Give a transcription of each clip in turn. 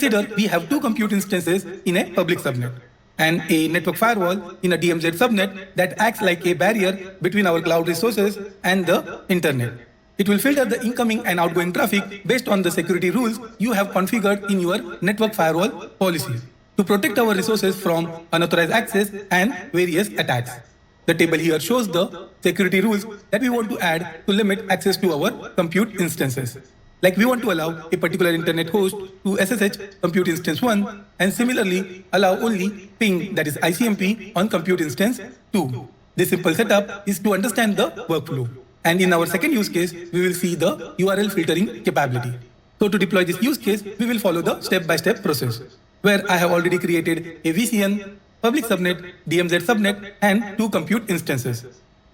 Consider we have two compute instances in a public subnet and a network firewall in a DMZ subnet that acts like a barrier between our cloud resources and the internet. It will filter the incoming and outgoing traffic based on the security rules you have configured in your network firewall policy to protect our resources from unauthorized access and various attacks. The table here shows the security rules that we want to add to limit access to our compute instances. Like we want to allow a particular internet host to SSH compute instance 1 and similarly allow only ping, that is ICMP, on compute instance 2. This simple setup is to understand the workflow. And in our second use case, we will see the URL filtering capability. So to deploy this use case, we will follow the step-by-step process, where I have already created a VCN, public subnet, DMZ subnet, and 2 compute instances.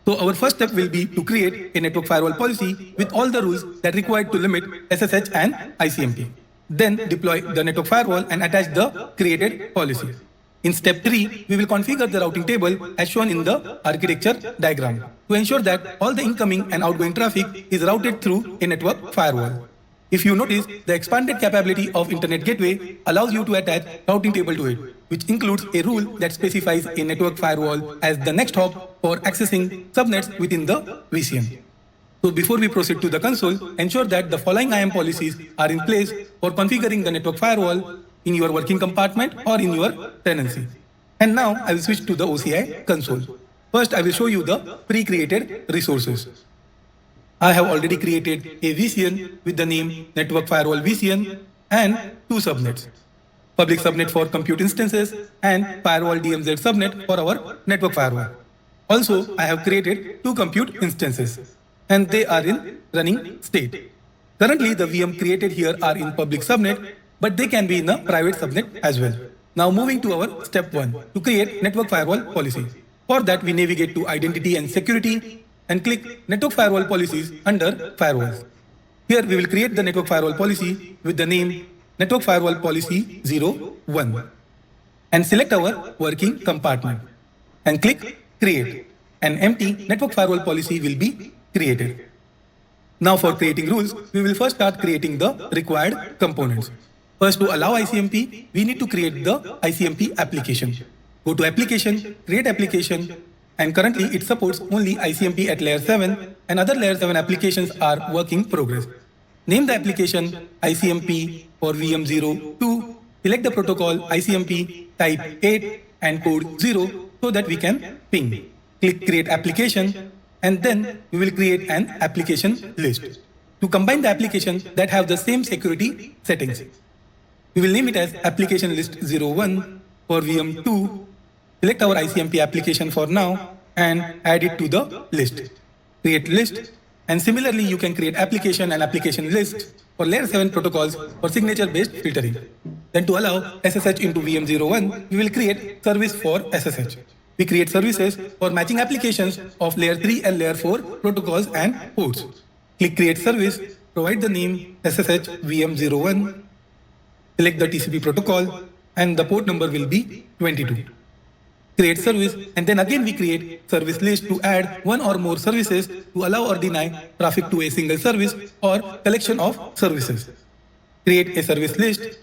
So our first step will be to create a network firewall policy with all the rules that are required to limit SSH and ICMP. Then deploy the network firewall and attach the created policy. In step 3, we will configure the routing table as shown in the architecture diagram to ensure that all the incoming and outgoing traffic is routed through a network firewall. If you notice, the expanded capability of Internet Gateway allows you to attach routing table to it, which includes a rule that specifies a network firewall as the next hop for accessing subnets within the VCN. So before we proceed to the console, ensure that the following IAM policies are in place for configuring the network firewall in your working compartment or in your tenancy. And now I will switch to the OCI console. First, I will show you the pre-created resources. I have already created a VCN with the name Network Firewall VCN and 2 subnets. Public subnet for compute instances and Firewall DMZ subnet for our network firewall. Also, I have created 2 compute instances and they are in running state. Currently, the VM created here are in public subnet, but they can be in a private subnet as well. Now moving to our step 1, to create network firewall policy. For that, we navigate to Identity and Security and click Network Firewall Policies under Firewalls. Here we will create the network firewall policy with the name Network Firewall Policy 01 and select our working compartment and click Create. An empty network firewall policy will be created. Now for creating rules, we will first start creating the required components. First, to allow ICMP, we need to create the ICMP application. Go to Application, Create Application, and currently it supports only ICMP at layer 7 and other layer 7 applications are work in progress. Name the application ICMP for VM02, select the protocol ICMP, type 8 and code 0 so that we can ping. Click Create Application and then we will create an application list to combine the applications that have the same security settings. We will name it as Application List 01 for VM2. Select our ICMP application for now and add it to the list. Create list, and similarly you can create application and application list for layer 7 protocols for signature based filtering. Then to allow SSH into VM01, we will create service for SSH. We create services for matching applications of layer 3 and layer 4 protocols and ports. Click Create Service, provide the name SSH VM01, select the TCP protocol, and the port number will be 22. Create service, and then again we create service list to add one or more services to allow or deny traffic to a single service or collection of services. Create a service list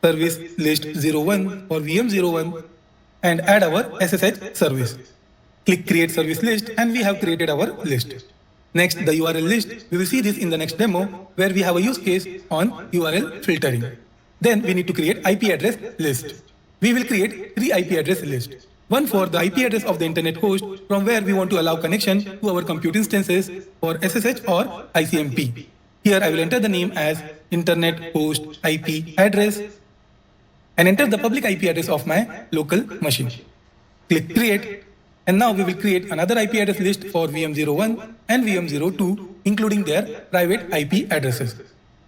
01 for VM01 and add our SSH service. Click Create Service List and we have created our list. Next, the URL list. We will see this in the next demo where we have a use case on URL filtering. Then we need to create IP address list. We will create 3 IP address lists. One for the IP address of the internet host from where we want to allow connection to our compute instances for SSH or ICMP. Here I will enter the name as internet host IP address and enter the public IP address of my local machine. Click Create, and now we will create another IP address list for VM01 and VM02 including their private IP addresses.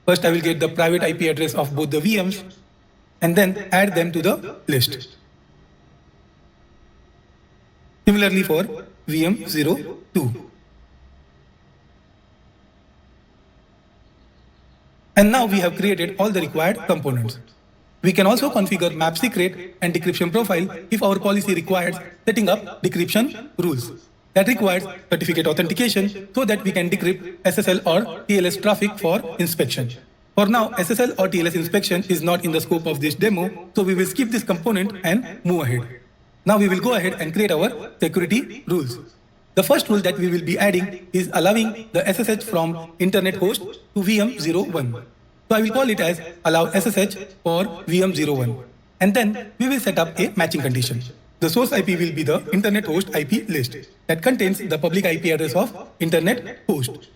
First I will get the private IP address of both the VMs and then add them to the list. Similarly for VM02. And now we have created all the required components. We can also configure map secret and decryption profile if our policy requires setting up decryption rules. That requires certificate authentication so that we can decrypt SSL or TLS traffic for inspection. For now, SSL or TLS inspection is not in the scope of this demo, so we will skip this component and move ahead. Now we will go ahead and create our security rules. The first rule that we will be adding is allowing the SSH from internet host to VM01. So I will call it as allow SSH for VM01. And then we will set up a matching condition. The source IP will be the internet host IP list that contains the public IP address of internet host.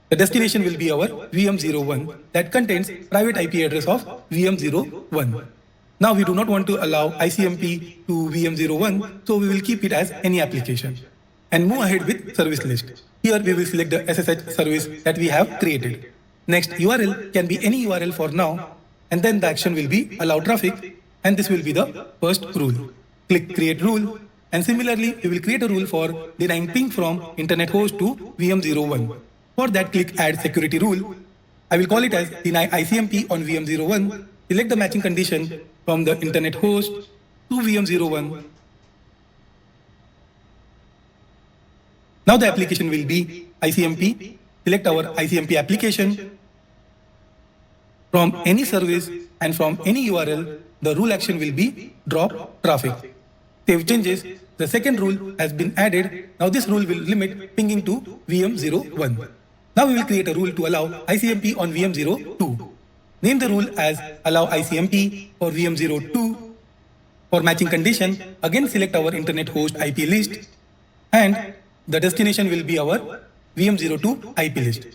The destination will be our VM01 that contains private IP address of VM01. Now we do not want to allow ICMP to VM01, so we will keep it as any application and move ahead with service list. Here we will select the SSH service that we have created. Next, URL can be any URL for now, and then the action will be allow traffic, and this will be the first rule. Click create rule, and similarly we will create a rule for denying ping from internet host to VM01. For that, click add security rule. I will call it as deny ICMP on VM01. Select the matching condition from the internet host to VM01. Now the application will be ICMP. Select our ICMP application. From any service and from any URL, the rule action will be drop traffic. Save changes. The second rule has been added. Now this rule will limit pinging to VM01. Now we will create a rule to allow ICMP on VM02. Name the rule as allow ICMP for VM02. For matching condition, again select our internet host IP list, and the destination will be our VM02 IP list.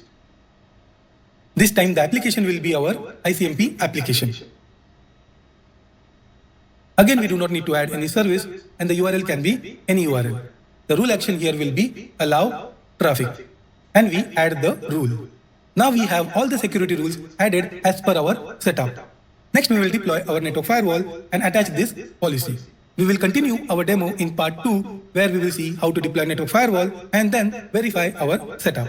This time the application will be our ICMP application. Again, we do not need to add any service, and the URL can be any URL. The rule action here will be allow traffic, and we add the rule. Now we have all the security rules added as per our setup. Next, we will deploy our network firewall and attach this policy. We will continue our demo in part 2, where we will see how to deploy network firewall and then verify our setup.